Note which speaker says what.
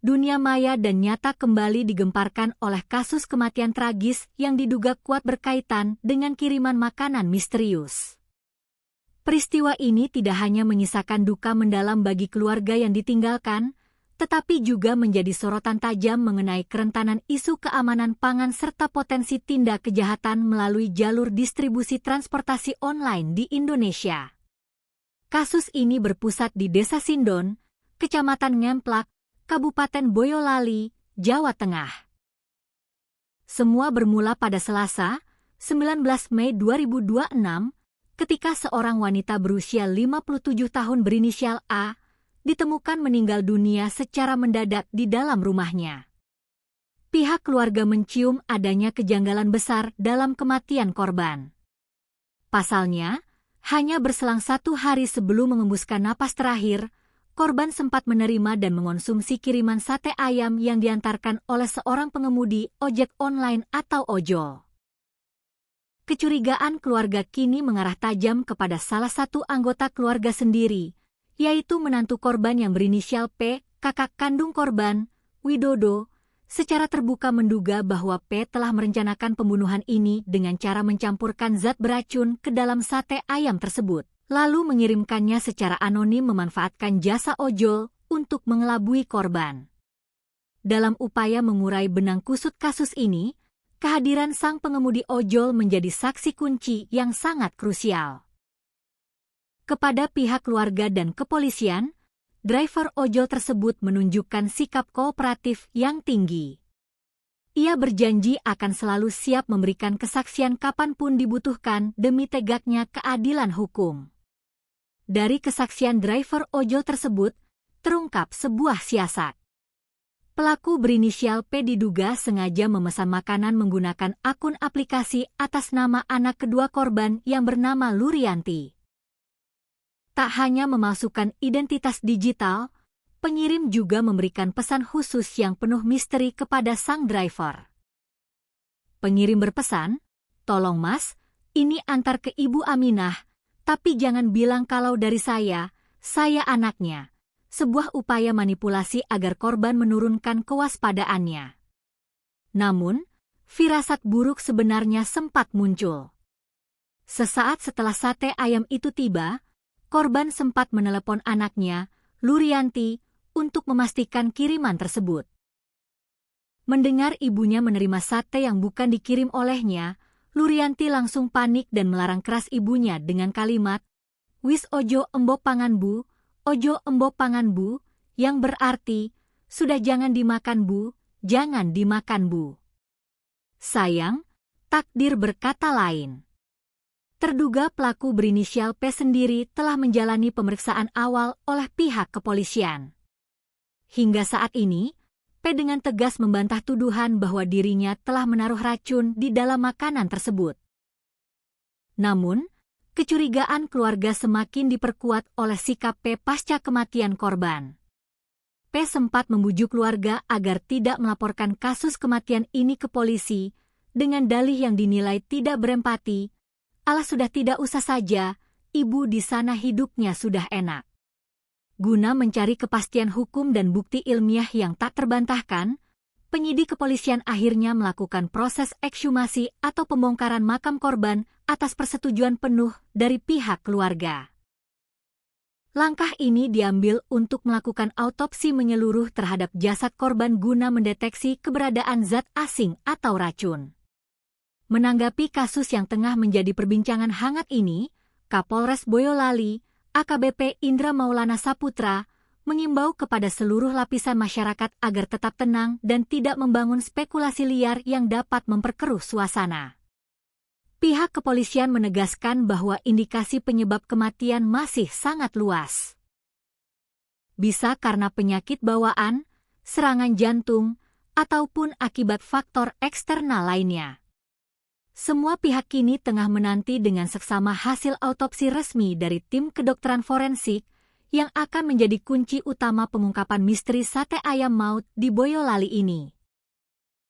Speaker 1: dunia maya dan nyata kembali digemparkan oleh kasus kematian tragis yang diduga kuat berkaitan dengan kiriman makanan misterius. Peristiwa ini tidak hanya menyisakan duka mendalam bagi keluarga yang ditinggalkan, tetapi juga menjadi sorotan tajam mengenai kerentanan isu keamanan pangan serta potensi tindak kejahatan melalui jalur distribusi transportasi online di Indonesia. Kasus ini berpusat di Desa Sindon, Kecamatan Ngemplak, Kabupaten Boyolali, Jawa Tengah. Semua bermula pada Selasa, 19 Mei 2026, ketika seorang wanita berusia 57 tahun berinisial A ditemukan meninggal dunia secara mendadak di dalam rumahnya. Pihak keluarga mencium adanya kejanggalan besar dalam kematian korban. Pasalnya, hanya berselang 1 hari sebelum mengembuskan napas terakhir, korban sempat menerima dan mengonsumsi kiriman sate ayam yang diantarkan oleh seorang pengemudi ojek online atau ojol. Kecurigaan keluarga kini mengarah tajam kepada salah satu anggota keluarga sendiri, yaitu menantu korban yang berinisial P, kakak kandung korban, Widodo, secara terbuka menduga bahwa P telah merencanakan pembunuhan ini dengan cara mencampurkan zat beracun ke dalam sate ayam tersebut, lalu mengirimkannya secara anonim memanfaatkan jasa ojol untuk mengelabui korban. Dalam upaya mengurai benang kusut kasus ini, kehadiran sang pengemudi ojol menjadi saksi kunci yang sangat krusial. Kepada pihak keluarga dan kepolisian, driver ojol tersebut menunjukkan sikap kooperatif yang tinggi. Ia berjanji akan selalu siap memberikan kesaksian kapanpun dibutuhkan demi tegaknya keadilan hukum. Dari kesaksian driver ojol tersebut, terungkap sebuah siasat. Pelaku berinisial P diduga sengaja memesan makanan menggunakan akun aplikasi atas nama anak kedua korban yang bernama Lurianti. Tak hanya memasukkan identitas digital, pengirim juga memberikan pesan khusus yang penuh misteri kepada sang driver. Pengirim berpesan, "Tolong mas, ini antar ke Ibu Aminah, tapi jangan bilang kalau dari saya anaknya." Sebuah upaya manipulasi agar korban menurunkan kewaspadaannya. Namun, firasat buruk sebenarnya sempat muncul. Sesaat setelah sate ayam itu tiba, korban sempat menelepon anaknya, Lurianti, untuk memastikan kiriman tersebut. Mendengar ibunya menerima sate yang bukan dikirim olehnya, Lurianti langsung panik dan melarang keras ibunya dengan kalimat, "Wis ojo embok pangan bu, ojo embok pangan bu," yang berarti, "Sudah jangan dimakan bu, jangan dimakan bu." Sayang, takdir berkata lain. Terduga pelaku berinisial P sendiri telah menjalani pemeriksaan awal oleh pihak kepolisian. Hingga saat ini, P dengan tegas membantah tuduhan bahwa dirinya telah menaruh racun di dalam makanan tersebut. Namun, kecurigaan keluarga semakin diperkuat oleh sikap P pasca kematian korban. P sempat membujuk keluarga agar tidak melaporkan kasus kematian ini ke polisi dengan dalih yang dinilai tidak berempati. "Alah sudah tidak usah saja, ibu di sana hidupnya sudah enak." Guna mencari kepastian hukum dan bukti ilmiah yang tak terbantahkan, penyidik kepolisian akhirnya melakukan proses ekshumasi atau pembongkaran makam korban atas persetujuan penuh dari pihak keluarga. Langkah ini diambil untuk melakukan autopsi menyeluruh terhadap jasad korban guna mendeteksi keberadaan zat asing atau racun. Menanggapi kasus yang tengah menjadi perbincangan hangat ini, Kapolres Boyolali, AKBP Indra Maulana Saputra, mengimbau kepada seluruh lapisan masyarakat agar tetap tenang dan tidak membangun spekulasi liar yang dapat memperkeruh suasana. Pihak kepolisian menegaskan bahwa indikasi penyebab kematian masih sangat luas. Bisa karena penyakit bawaan, serangan jantung, ataupun akibat faktor eksternal lainnya. Semua pihak kini tengah menanti dengan seksama hasil autopsi resmi dari tim kedokteran forensik yang akan menjadi kunci utama pengungkapan misteri sate ayam maut di Boyolali ini.